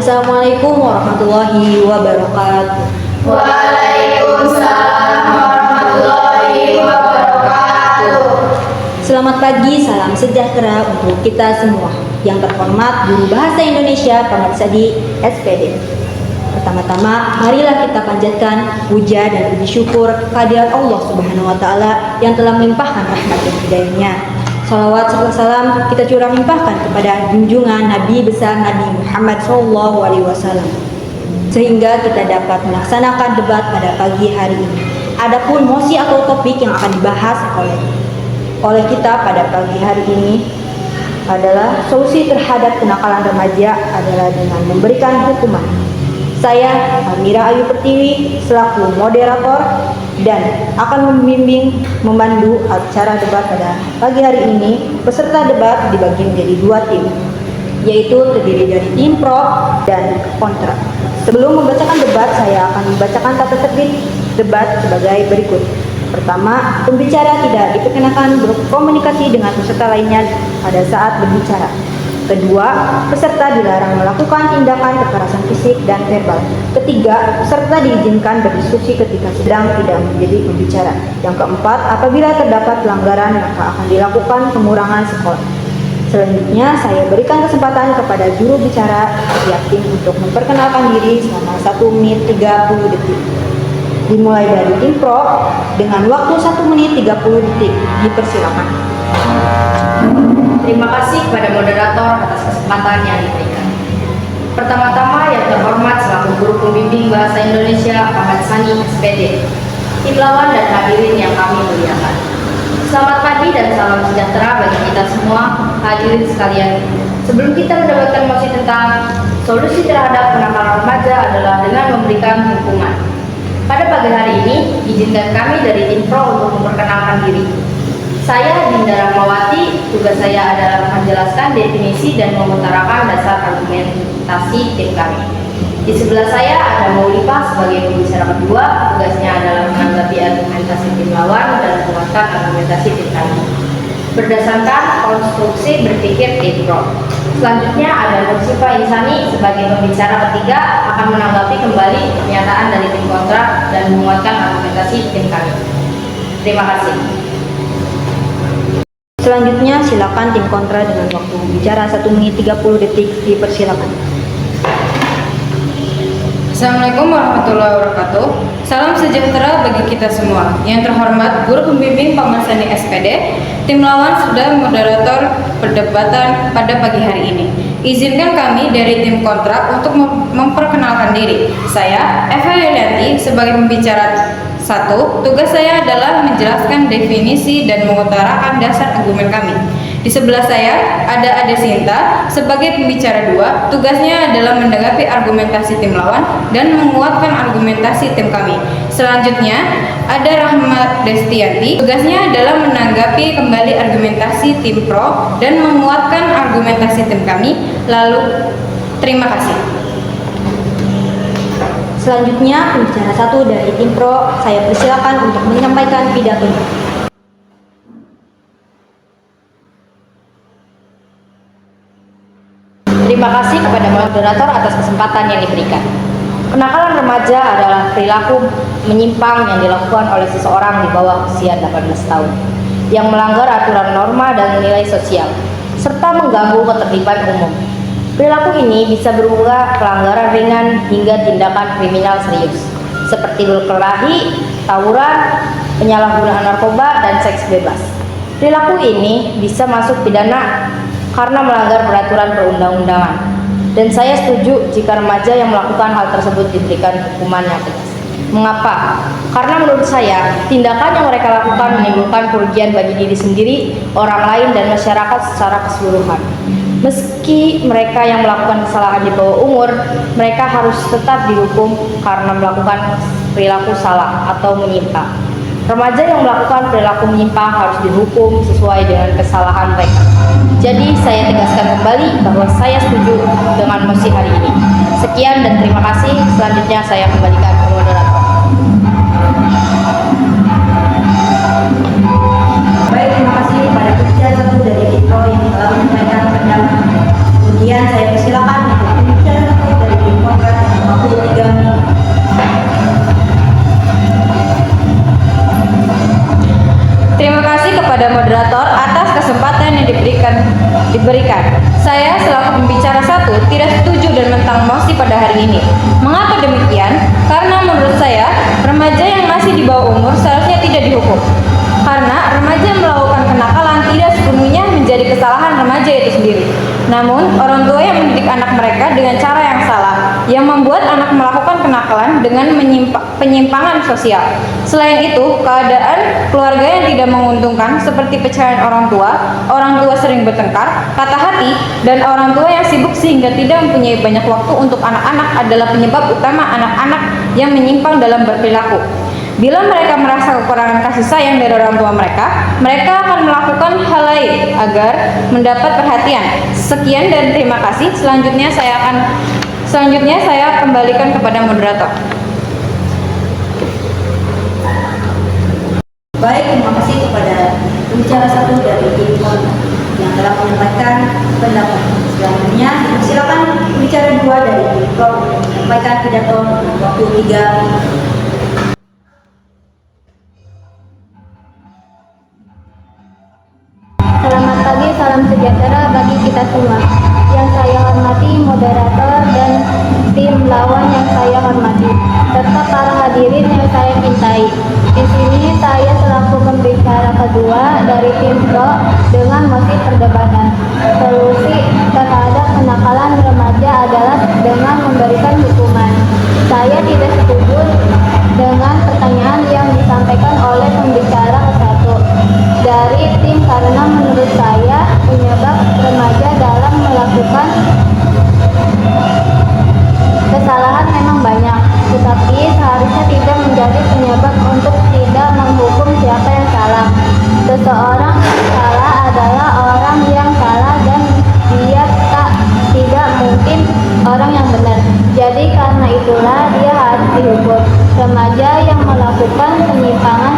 Assalamualaikum warahmatullahi wabarakatuh. Waalaikumsalam warahmatullahi wabarakatuh. Selamat pagi, salam sejahtera untuk kita semua. Yang terhormat Guru Bahasa Indonesia Pak Matsadi SPD. Pertama-tama, marilah kita panjatkan puja dan puji syukur kehadirat Allah Subhanahu wa taala yang telah melimpahkan rahmat dan hidayahnya. Salawat serta salam kita curah limpahkan kepada junjungan Nabi besar Nabi Muhammad SAW, sehingga kita dapat melaksanakan debat pada pagi hari ini. Adapun mosi atau topik yang akan dibahas oleh kita pada pagi hari ini adalah solusi terhadap kenakalan remaja adalah dengan memberikan hukuman. Saya, Amira Ayu Pertiwi, selaku moderator dan akan membantu acara debat pada pagi hari ini. Peserta debat dibagi menjadi dua tim, yaitu terdiri dari tim pro dan kontra. Sebelum membacakan debat, saya akan membacakan tata tertib debat sebagai berikut. Pertama, pembicara tidak diperkenakan berkomunikasi dengan peserta lainnya pada saat berbicara. Kedua, peserta dilarang melakukan tindakan kekerasan fisik dan verbal. Ketiga, peserta diizinkan berdiskusi ketika sedang tidak menjadi pembicara. Yang keempat, apabila terdapat pelanggaran maka akan dilakukan pengurangan skor. Selanjutnya, saya berikan kesempatan kepada juru bicara setiap tim untuk memperkenalkan diri selama 1 menit 30 detik. Dimulai dari tim pro dengan waktu 1 menit 30 detik. Dipersilakan. Terima kasih kepada moderator atas kesempatan yang diberikan. Pertama-tama yang terhormat selaku Guru Pembimbing Bahasa Indonesia Pak Matsadi SPD, tim lawan dan hadirin yang kami muliakan. Selamat pagi dan salam sejahtera bagi kita semua hadirin sekalian. Sebelum kita mendapatkan mosi tentang solusi terhadap kenakalan remaja adalah dengan memberikan hukuman. Pada pagi hari ini, izinkan kami dari tim pro untuk memperkenalkan diri. Saya Dinda Rahmawati, tugas saya adalah menjelaskan definisi dan mengutarakan dasar argumentasi tim kami. Di sebelah saya ada Maulifah sebagai pembicara kedua, tugasnya adalah menanggapi argumentasi tim lawan dan menguatkan argumentasi tim kami. Berdasarkan konstruksi berpikir tim pro. Selanjutnya ada Nursifa Insani sebagai pembicara ketiga akan menanggapi kembali pernyataan dari tim kontra dan menguatkan argumentasi tim kami. Terima kasih. Selanjutnya, silakan tim kontra dengan waktu bicara 1 menit 30 detik. Dipersilakan. Assalamualaikum warahmatullahi wabarakatuh. Salam sejahtera bagi kita semua. Yang terhormat Guru Pembimbing Pak Matsadi SPD, tim lawan sudah moderator perdebatan pada pagi hari ini. Izinkan kami dari tim kontra untuk memperkenalkan diri. Saya Eva Yulianti sebagai pembicara 1. Tugas saya adalah menjelaskan definisi dan mengutarakan dasar argumen kami. Di sebelah saya ada Ade Sinta sebagai pembicara 2. Tugasnya adalah menanggapi argumentasi tim lawan dan menguatkan argumentasi tim kami. Selanjutnya ada Rahmat Destianti. Tugasnya adalah menanggapi kembali argumentasi tim pro dan menguatkan argumentasi tim kami. Lalu, terima kasih. Selanjutnya, pembicara 1 dari tim pro, saya persilakan untuk menyampaikan pidatonya. Terima kasih kepada moderator atas kesempatan yang diberikan. Kenakalan remaja adalah perilaku menyimpang yang dilakukan oleh seseorang di bawah usia 18 tahun yang melanggar aturan norma dan nilai sosial serta mengganggu ketertiban umum. Perilaku ini bisa berupa pelanggaran ringan hingga tindakan kriminal serius seperti berkelahi, tawuran, penyalahgunaan narkoba, dan seks bebas. Perilaku ini bisa masuk pidana karena melanggar peraturan perundang-undangan. Dan saya setuju jika remaja yang melakukan hal tersebut diberikan hukuman yang tegas. Mengapa? Karena menurut saya, tindakan yang mereka lakukan menimbulkan kerugian bagi diri sendiri, orang lain, dan masyarakat secara keseluruhan. Meski mereka yang melakukan kesalahan di bawah umur, mereka harus tetap dihukum karena melakukan perilaku salah atau menyimpang. Remaja yang melakukan perilaku menyimpang harus dihukum sesuai dengan kesalahan mereka. Jadi saya tegaskan kembali bahwa saya setuju dengan mosi hari ini. Sekian dan terima kasih. Selanjutnya saya kembalikan ke moderator. Baik, terima kasih pada pembicara 1 dari tim pro yang telah menyampaikan pendapat. Kemudian saya persilakan untuk pembicara 1 dari moderator atas kesempatan yang diberikan. Saya selaku pembicara satu tidak setuju dan mentang mosi pada hari ini. Mengapa demikian? Karena menurut saya, remaja yang masih di bawah umur seharusnya tidak dihukum. Karena remaja melakukan kenakalan tidak sepenuhnya menjadi kesalahan remaja itu sendiri. Namun, orang tua yang mendidik anak mereka dengan cara yang salah, yang membuat anak melakukan kenakalan dengan penyimpangan sosial. Selain itu, keadaan keluarga yang tidak menguntungkan seperti perceraian orang tua sering bertengkar, patah hati, dan orang tua yang sibuk sehingga tidak mempunyai banyak waktu untuk anak-anak adalah penyebab utama anak-anak yang menyimpang dalam berperilaku. Bila mereka merasa kekurangan kasih sayang dari orang tua mereka, mereka akan melakukan hal lain agar mendapat perhatian. Sekian dan terima kasih. Selanjutnya saya kembalikan kepada moderator. Baik, terima kasih kepada pembicara satu dari tim yang telah menyampaikan pendapat. Selanjutnya, silakan pembicara dua dari tim menyampaikan pidato waktu 3 menit. Selamat pagi, salam sejahtera bagi kita semua. Yang saya hormati moderator dan tim lawan yang saya hormati, serta para hadirin yang saya cintai. Di sini saya selaku pembicara kedua dari tim Pro dengan motif perdebatan. Solusi terhadap kenakalan remaja adalah dengan memberikan hukuman. Saya tidak setuju dengan pertanyaan yang disampaikan oleh pembicara satu dari tim karena menurut saya penyebab remaja dalam melakukan kesalahan memang banyak, tetapi seharusnya tidak menjadi penyebab untuk tidak menghukum siapa yang salah. Seseorang yang salah adalah orang yang salah dan dia tidak mungkin orang yang benar. Jadi karena itulah dia harus dihukum. Remaja yang melakukan penyimpangan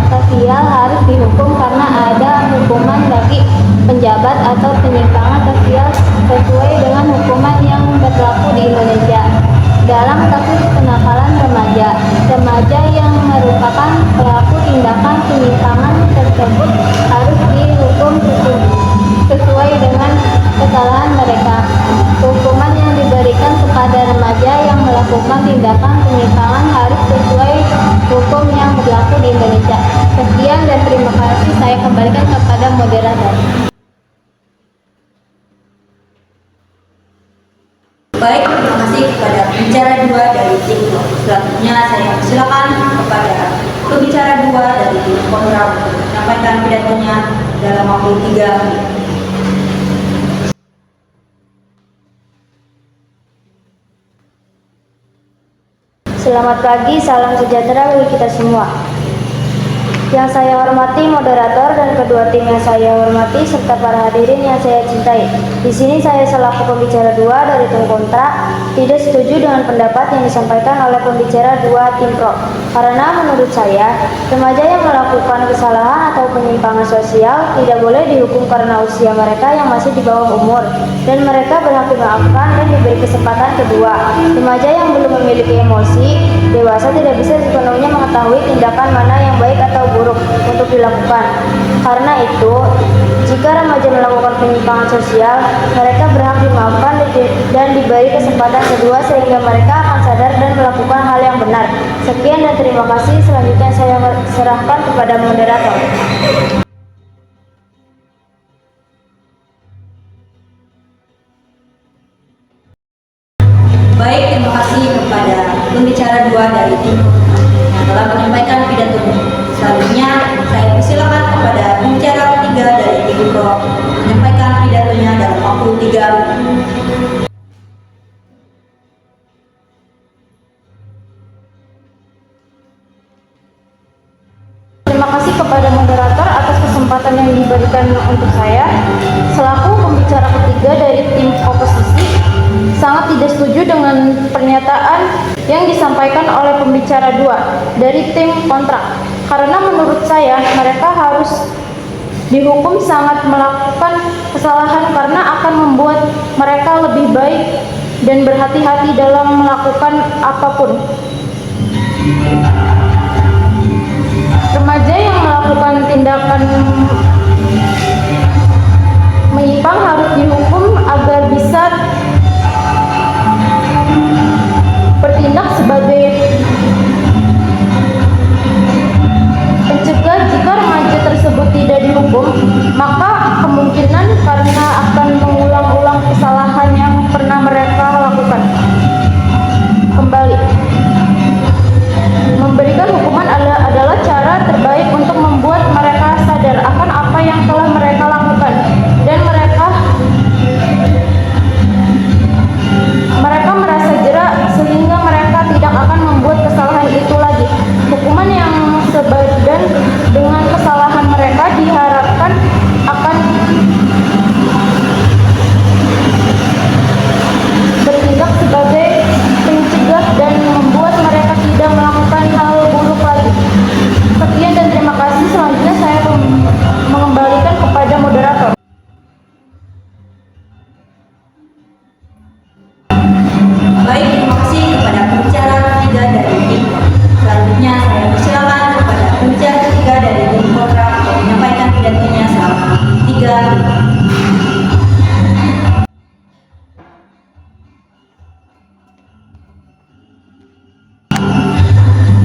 sosial harus dihukum karena ada hukuman bagi penjabat atau penyimpangan sosial sesuai dengan hukuman yang berlaku di Indonesia. Dalam kasus kenakalan remaja yang merupakan pelaku tindakan penyimpangan tersebut harus dihukum sesuai dengan kesalahan mereka. Hukuman yang diberikan kepada remaja yang melakukan tindakan penyimpangan harus sesuai hukum yang berlaku di Indonesia. Sekian dan terima kasih. Saya kembalikan kepada moderator. Baik, terima kasih kepada pembicara dua dari tim Pro. Selanjutnya saya silakan kepada pembicara dua dari tim Kontra untuk menyampaikan pidatonya dalam waktu 3 menit. Selamat pagi, salam sejahtera bagi kita semua. Yang saya hormati moderator dan kedua tim yang saya hormati serta para hadirin yang saya cintai. Di sini saya selaku pembicara dua dari tim Kontra tidak setuju dengan pendapat yang disampaikan oleh pembicara dua tim Pro. Karena menurut saya, remaja yang melakukan kesalahan atau penyimpangan sosial tidak boleh dihukum karena usia mereka yang masih di bawah umur dan mereka berhak dimaafkan dan diberi kesempatan kedua. Remaja yang belum memiliki emosi dewasa tidak bisa sepenuhnya mengetahui tindakan mana yang baik atau buruk untuk dilakukan. Karena itu, jika remaja melakukan penyimpangan sosial, mereka berhak dimaafkan dan diberi kesempatan kedua sehingga mereka akan sadar dan melakukan hal yang benar. Sekian dan terima kasih. Selanjutnya saya serahkan kepada moderator. Baik, terima kasih kepada pembicara dua dari tim yang telah menyampaikan pidatonya. Selanjutnya, saya persilakan kepada pembicara ketiga dari tim Pro menyampaikan pidatonya dalam waktu 3 menit. Terima kasih kepada moderator atas kesempatan yang diberikan untuk saya. Selaku pembicara ketiga dari tim oposisi, sangat tidak setuju dengan pernyataan yang disampaikan oleh pembicara dua dari tim Kontra. Karena menurut saya mereka harus dihukum sangat melakukan kesalahan karena akan membuat mereka lebih baik dan berhati-hati dalam melakukan apapun. Remaja yang melakukan tindakan menyimpang harus dihukum agar bisa bertindak sebagai pencegah. Jika remaja tersebut tidak dihukum, maka kemungkinan karena akan mengulang-ulang kesalahan yang pernah mereka lakukan kembali. Memberikan hukuman adalah cara terbaik untuk membuat mereka sadar akan apa yang telah mereka lakukan dan mereka merasa jerak sehingga mereka tidak akan membuat kesalahan itu lagi. Hukuman yang sebadan dengan kesalahan mereka diharapkan akan bertindak sebagai pencegah dan membuat mereka tidak melakukan hal buruk lagi. Sekian dan terima kasih. Selanjutnya saya mengembalikan kepada moderator. Baik, terima kasih kepada pembicara ketiga dari tim. Selanjutnya saya persilakan kepada pembicara ketiga dari tim kontra untuk menyampaikan pidatonya selama 3 menit.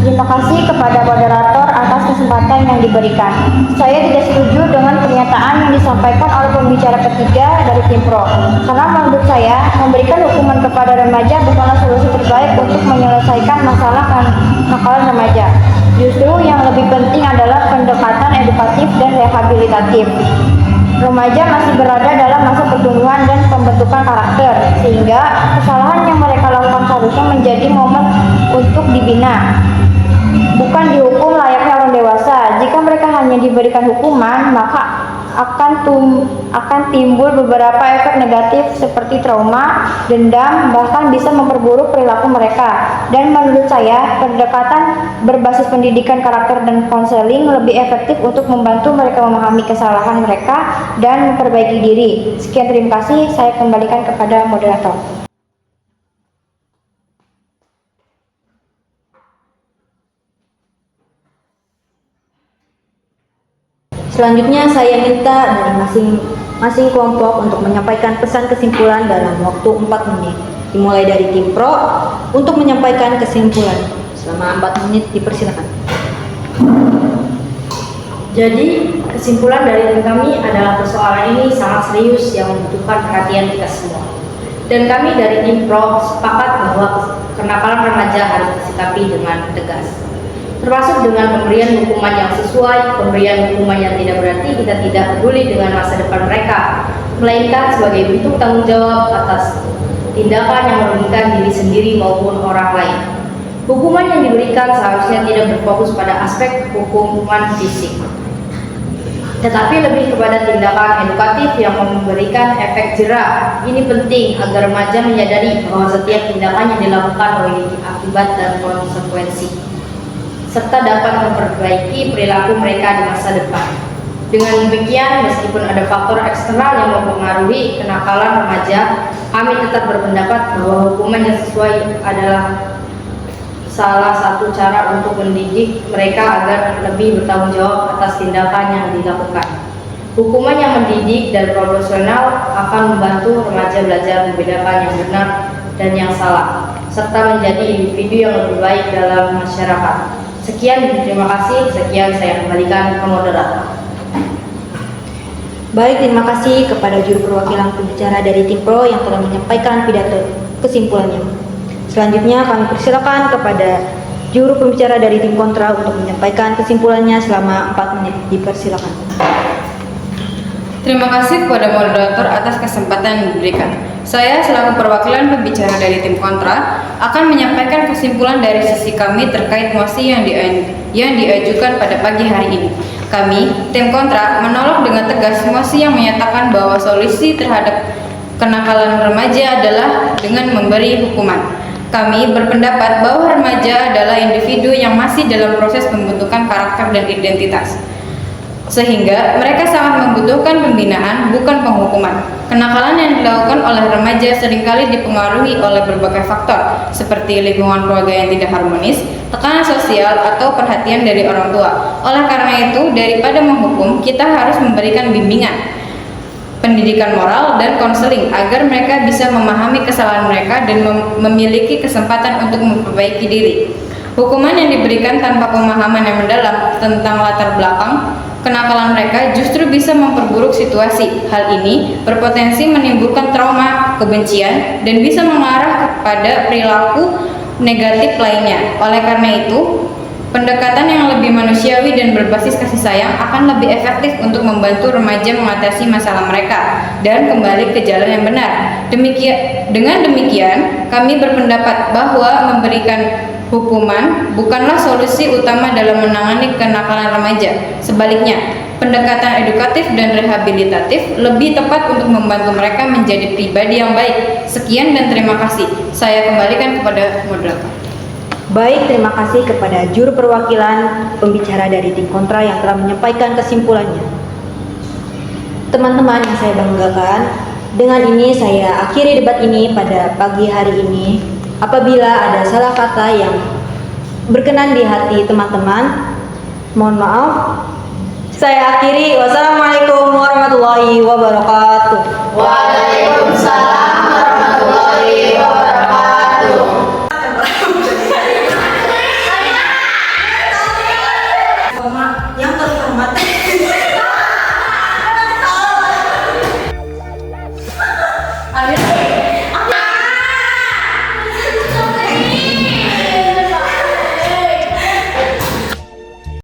Terima kasih kepada moderator atas kesempatan yang diberikan. Saya tidak setuju dengan pernyataan yang disampaikan oleh pembicara ketiga dari tim pro. Karena menurut saya, memberikan hukuman kepada remaja bukanlah solusi terbaik untuk menyelesaikan masalah kenakalan remaja. Justru yang lebih penting adalah pendekatan edukatif dan rehabilitatif. Remaja masih berada dalam masa pertumbuhan dan pembentukan karakter, sehingga kesalahan yang mereka lakukan seharusnya menjadi momen untuk dibina, bukan dihukum layaknya orang dewasa. Jika mereka hanya diberikan hukuman, maka akan timbul beberapa efek negatif seperti trauma, dendam, bahkan bisa memperburuk perilaku mereka. Dan menurut saya, pendekatan berbasis pendidikan karakter dan konseling lebih efektif untuk membantu mereka memahami kesalahan mereka dan memperbaiki diri. Sekian, terima kasih. Saya kembalikan kepada moderator. Selanjutnya saya minta dari masing-masing kelompok untuk menyampaikan pesan kesimpulan dalam waktu 4 menit. Dimulai dari tim pro untuk menyampaikan kesimpulan. Selama 4 menit dipersilakan. Jadi, kesimpulan dari tim kami adalah persoalan ini sangat serius yang membutuhkan perhatian kita semua. Dan kami dari tim pro sepakat bahwa kenakalan remaja harus disikapi dengan tegas. Termasuk dengan pemberian hukuman yang sesuai, pemberian hukuman yang tidak berarti kita tidak peduli dengan masa depan mereka, melainkan sebagai bentuk tanggung jawab atas tindakan yang merugikan diri sendiri maupun orang lain. Hukuman yang diberikan seharusnya tidak berfokus pada aspek hukuman fisik, tetapi lebih kepada tindakan edukatif yang memberikan efek jerak. Ini penting agar remaja menyadari bahwa setiap tindakan yang dilakukan memiliki akibat dan konsekuensi, serta dapat memperbaiki perilaku mereka di masa depan. Dengan demikian, meskipun ada faktor eksternal yang mempengaruhi kenakalan remaja, kami tetap berpendapat bahwa hukuman yang sesuai adalah salah satu cara untuk mendidik mereka agar lebih bertanggung jawab atas tindakan yang dilakukan. Hukuman yang mendidik dan proporsional akan membantu remaja belajar membedakan yang benar dan yang salah, serta menjadi individu yang lebih baik dalam masyarakat. Sekian, terima kasih. Sekian, saya kembalikan ke moderator. Baik, terima kasih kepada juru perwakilan pembicara dari tim pro yang telah menyampaikan pidato kesimpulannya. Selanjutnya kami persilakan kepada juru pembicara dari tim kontra untuk menyampaikan kesimpulannya selama 4 menit. Dipersilakan. Terima kasih kepada moderator atas kesempatan yang diberikan. Saya selaku perwakilan pembicara dari tim kontra akan menyampaikan kesimpulan dari sisi kami terkait mosi yang diajukan pada pagi hari ini. Kami, tim kontra, menolak dengan tegas mosi yang menyatakan bahwa solusi terhadap kenakalan remaja adalah dengan memberi hukuman. Kami berpendapat bahwa remaja adalah individu yang masih dalam proses pembentukan karakter dan identitas, sehingga mereka sangat membutuhkan pembinaan, bukan penghukuman. Kenakalan yang dilakukan oleh remaja seringkali dipengaruhi oleh berbagai faktor, seperti lingkungan keluarga yang tidak harmonis, tekanan sosial, atau perhatian dari orang tua. Oleh karena itu, daripada menghukum, kita harus memberikan bimbingan, pendidikan moral, dan konseling agar mereka bisa memahami kesalahan mereka dan memiliki kesempatan untuk memperbaiki diri. Hukuman yang diberikan tanpa pemahaman yang mendalam tentang latar belakang kenakalan mereka justru bisa memperburuk situasi. Hal ini berpotensi menimbulkan trauma, kebencian, dan bisa mengarah kepada perilaku negatif lainnya. Oleh karena itu, pendekatan yang lebih manusiawi dan berbasis kasih sayang akan lebih efektif untuk membantu remaja mengatasi masalah mereka dan kembali ke jalan yang benar. Dengan demikian, kami berpendapat bahwa memberikan hukuman bukanlah solusi utama dalam menangani kenakalan remaja. Sebaliknya, pendekatan edukatif dan rehabilitatif lebih tepat untuk membantu mereka menjadi pribadi yang baik. Sekian dan terima kasih. Saya kembalikan kepada moderator. Baik, terima kasih kepada juru perwakilan pembicara dari tim kontra yang telah menyampaikan kesimpulannya. Teman-teman yang saya banggakan, dengan ini saya akhiri debat ini pada pagi hari ini. Apabila ada salah kata yang berkenan di hati teman-teman, mohon maaf. Saya akhiri. Wassalamualaikum warahmatullahi wabarakatuh.